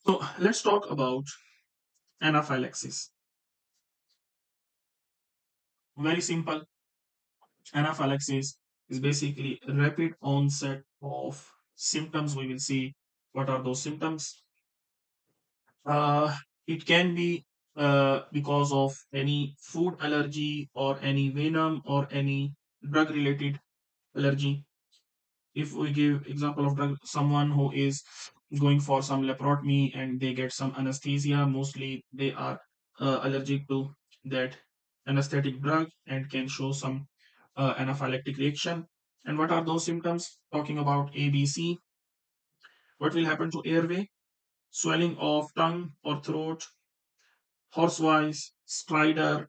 So let's talk about anaphylaxis. Very simple. Anaphylaxis is basically a rapid onset of symptoms. We will see what are those symptoms. It can be because of any food allergy or any venom or any drug related allergy. If we give example of drug, someone who is going for some laparotomy and they get some anesthesia, mostly they are allergic to that anesthetic drug and can show some anaphylactic reaction. And what are those symptoms? Talking about ABC, what will happen to airway? Swelling of tongue or throat, horsewise, stridor,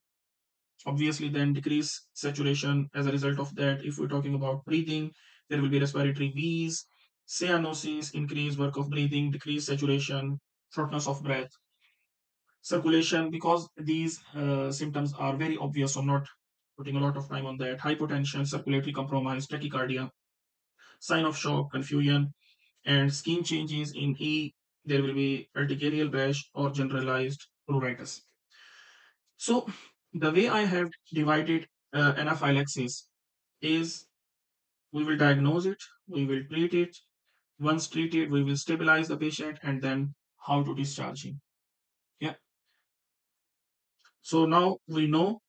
obviously then decrease saturation as a result of that. If we're talking about breathing, there will be respiratory wheeze, cyanosis, increased work of breathing, decreased saturation, shortness of breath. Circulation, because these symptoms are very obvious, so I'm not putting a lot of time on that. Hypotension, circulatory compromise, tachycardia, sign of shock, confusion, and skin changes in E. There will be urticarial rash or generalized pruritus. So the way I have divided anaphylaxis is we will diagnose it, we will treat it. Once treated, we will stabilize the patient and then how to discharge him. Yeah. So now we know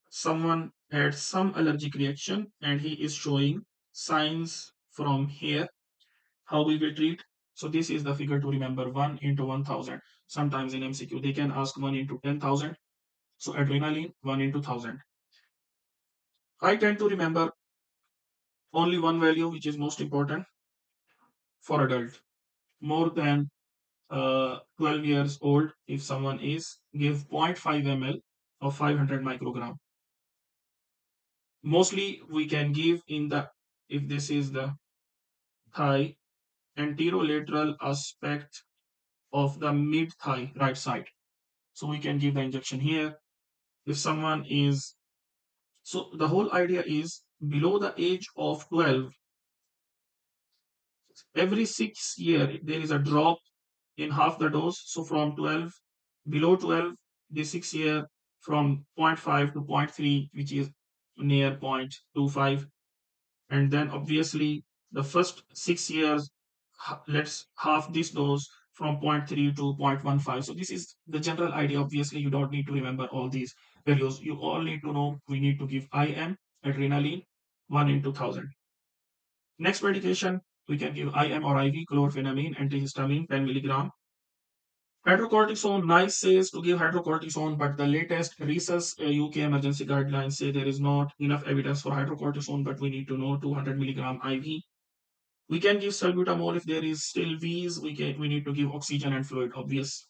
someone had some allergic reaction and he is showing signs from here. How we will treat? So this is the figure to remember: 1 into 1000. Sometimes in MCQ they can ask 1 into 10,000. So adrenaline 1 into 1000. I tend to remember only one value which is most important for adult. More than 12 years old, if someone is, give zero point 0.5 ml of 500 microgram. Mostly we can give in the, if this is the thigh, anterolateral aspect of the mid thigh, right side. So we can give the injection here. If someone is, so the whole idea is below the age of 12, every 6 year there is a drop in half the dose. So from 12, below 12, the 6 year from zero point 0.5 to zero point 0.3, which is near 0.25. And then obviously the first 6 years, let's half this dose from zero point 0.3 to 0.15. So this is the general idea. Obviously, you don't need to remember all these values. You all need to know we need to give IM, adrenaline, 1 into 1000. Next medication, we can give IM or IV, chlorphenamine, antihistamine, 10 milligram. Hydrocortisone, NICE says to give hydrocortisone, but the latest research UK emergency guidelines say there is not enough evidence for hydrocortisone, but we need to know 200 milligram IV. We can give salbutamol if there is still wheeze. We need to give oxygen and fluid, obvious.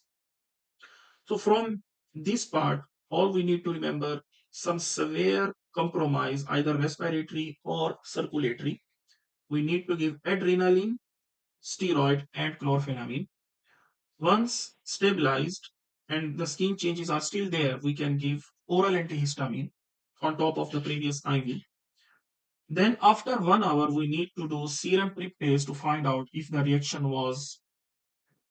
So from this part, all we need to remember some severe compromise, either respiratory or circulatory. We need to give adrenaline, steroid, and chlorphenamine. Once stabilized and the skin changes are still there, we can give oral antihistamine on top of the previous IV. Then after 1 hour, we need to do serum tryptase to find out if the reaction was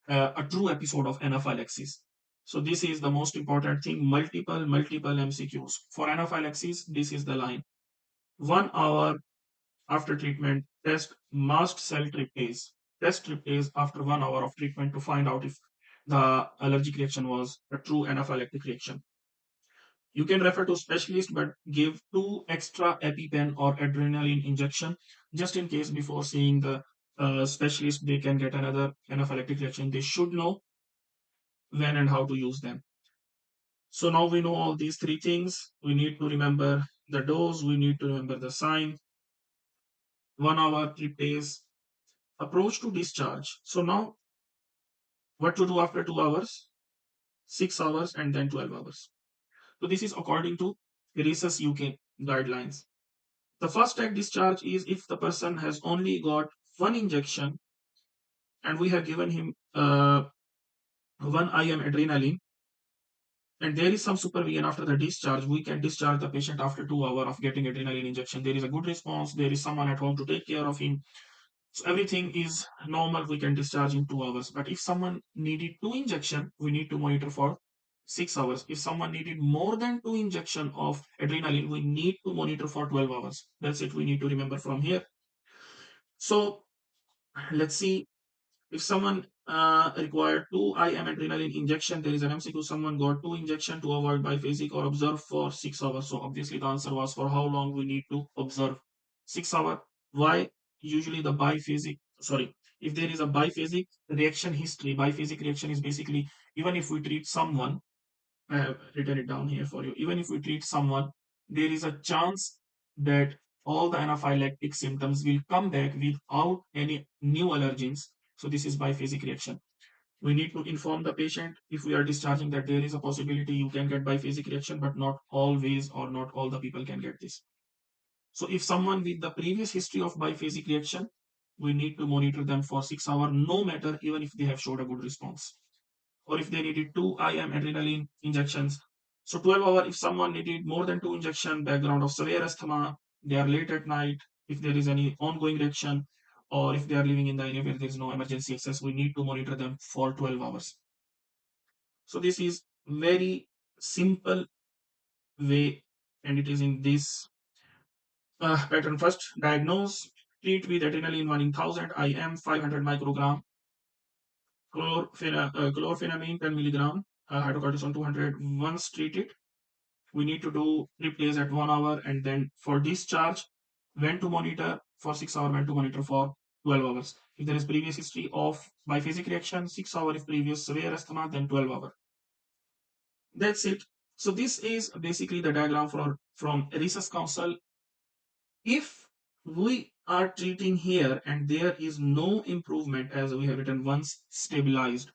a true episode of anaphylaxis. So this is the most important thing. Multiple MCQs for anaphylaxis. This is the line: 1 hour after treatment, test mast cell tryptase. Test tryptase after 1 hour of treatment to find out if the allergic reaction was a true anaphylactic reaction. You can refer to specialist, but give 2 extra EpiPen or adrenaline injection just in case before seeing the specialist they can get another anaphylactic reaction. They should know when and how to use them. So now we know all these three things. We need to remember the dose. We need to remember the sign. 1 hour tryptase. Approach to discharge. So now what to do after 2 hours, 6 hours, and then 12 hours. So this is according to research UK guidelines. The first type discharge is if the person has only got one injection and we have given him 1 IM adrenaline and there is some supervision after the discharge, we can discharge the patient after 2 hours of getting adrenaline injection. There is a good response. There is someone at home to take care of him. So everything is normal, we can discharge in 2 hours. But if someone needed two injection, we need to monitor for 6 hours. If someone needed more than two injection of adrenaline, we need to monitor for 12 hours. That's it, we need to remember from here. So let's see. If someone required two IM adrenaline injection, there is an MCQ. Someone got two injection to avoid biphasic or observe for 6 hours. So obviously the answer was for how long we need to observe. 6 hours. Why? Usually the biphasic. Sorry, if there is a biphasic reaction history, biphasic reaction is basically even if we treat someone, I have written it down here for you. Even if we treat someone, there is a chance that all the anaphylactic symptoms will come back without any new allergens. So this is biphasic reaction. We need to inform the patient if we are discharging that there is a possibility you can get biphasic reaction, but not always or not all the people can get this. So if someone with the previous history of biphasic reaction, we need to monitor them for 6 hours, no matter even if they have showed a good response or if they needed two IM adrenaline injections. So 12 hour, if someone needed more than two injection, background of severe asthma, they are late at night, if there is any ongoing reaction, or if they are living in the area where there is no emergency access, we need to monitor them for 12 hours. So this is very simple way, and it is in this pattern. First, diagnose, treat with adrenaline 1 in 1000 IM 500 microgram, chlorphenamine 10 milligram, hydrocortisone 200. Once treated, we need to do trip days at 1 hour, and then for discharge, when to monitor for 6 hours, when to monitor for 12 hours. If there is previous history of biphasic reaction, 6 hours. If previous severe asthma, then 12 hours. That's it. So this is basically the diagram from Research Council. If we are treating here and there is no improvement, as we have written, once stabilized.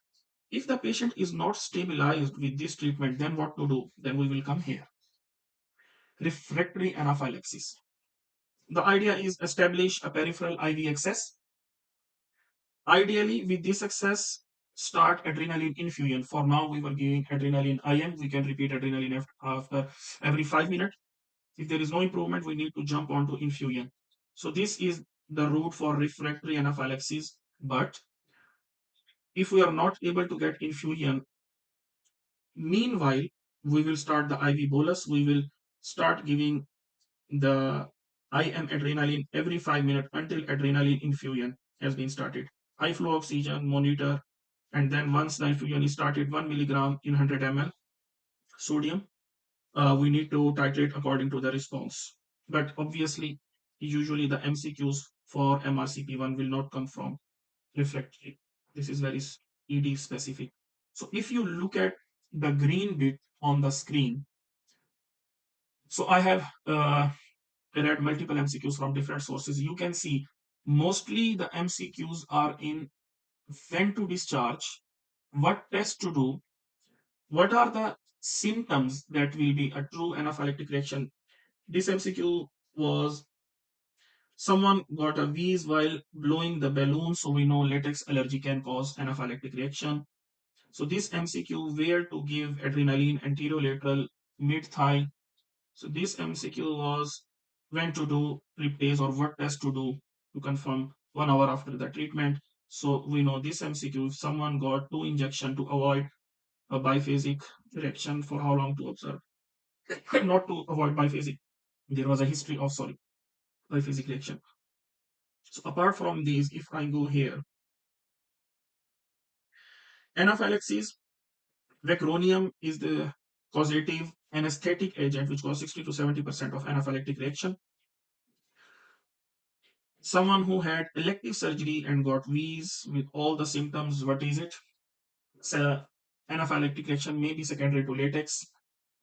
If the patient is not stabilized with this treatment, then what to do? Then we will come here. Refractory anaphylaxis. The idea is establish a peripheral IV access. Ideally, with this access, start adrenaline infusion. For now, we were giving adrenaline IM. We can repeat adrenaline after every 5 minutes. If there is no improvement, we need to jump onto infusion. So this is the route for refractory anaphylaxis. But if we are not able to get infusion, meanwhile, we will start the IV bolus. We will start giving the IM adrenaline every 5 minutes until adrenaline infusion has been started. High flow oxygen monitor, and then once the infusion is started, 1 milligram in 100 ml sodium, we need to titrate according to the response. But obviously, usually the MCQs for MRCP1 will not come from refractory. This is very ED specific. So if you look at the green bit on the screen, so I have read multiple MCQs from different sources. You can see mostly the MCQs are in when to discharge, what test to do, what are the symptoms that will be a true anaphylactic reaction. This MCQ was someone got a wheeze while blowing the balloon, so we know latex allergy can cause anaphylactic reaction. So this MCQ, where to give adrenaline anterolateral mid thigh. So this MCQ was when to do tryptase or what test to do to confirm 1 hour after the treatment. So we know this MCQ, if someone got two injection to avoid a biphasic reaction, for how long to observe. Not to avoid biphasic. There was a history of, sorry, biphasic reaction. So apart from these, if I go here, anaphylaxis, vecronium is the causative anesthetic agent which causes 60 to 70% of anaphylactic reaction. Someone who had elective surgery and got wheeze with all the symptoms, what is it? So, anaphylactic reaction may be secondary to latex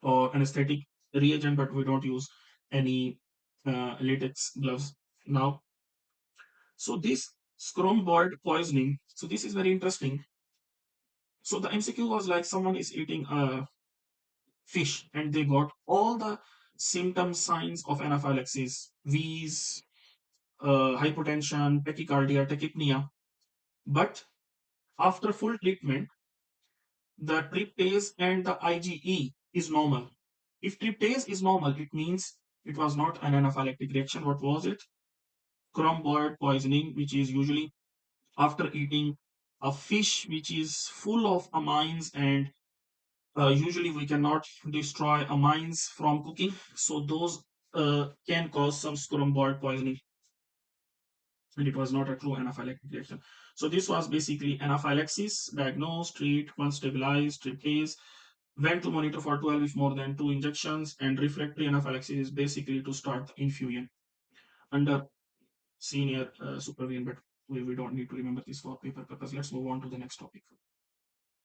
or anesthetic reagent, but we don't use any latex gloves now. So this scromboid poisoning, so this is very interesting. So the MCQ was like someone is eating a fish and they got all the symptom signs of anaphylaxis, wheeze, hypotension, tachycardia, tachypnea. But after full treatment, the tryptase and the IgE is normal. If tryptase is normal, it means it was not an anaphylactic reaction. What was it? crumboid poisoning, which is usually after eating a fish which is full of amines, and usually we cannot destroy amines from cooking, so those can cause some crumboid poisoning, and it was not a true anaphylactic reaction. So this was basically anaphylaxis: diagnose, treat, once stabilized, replace, when to monitor for 12 if more than 2 injections, and refractory anaphylaxis is basically to start the infusion under senior supervision, but we don't need to remember this for paper purpose. Let's move on to the next topic.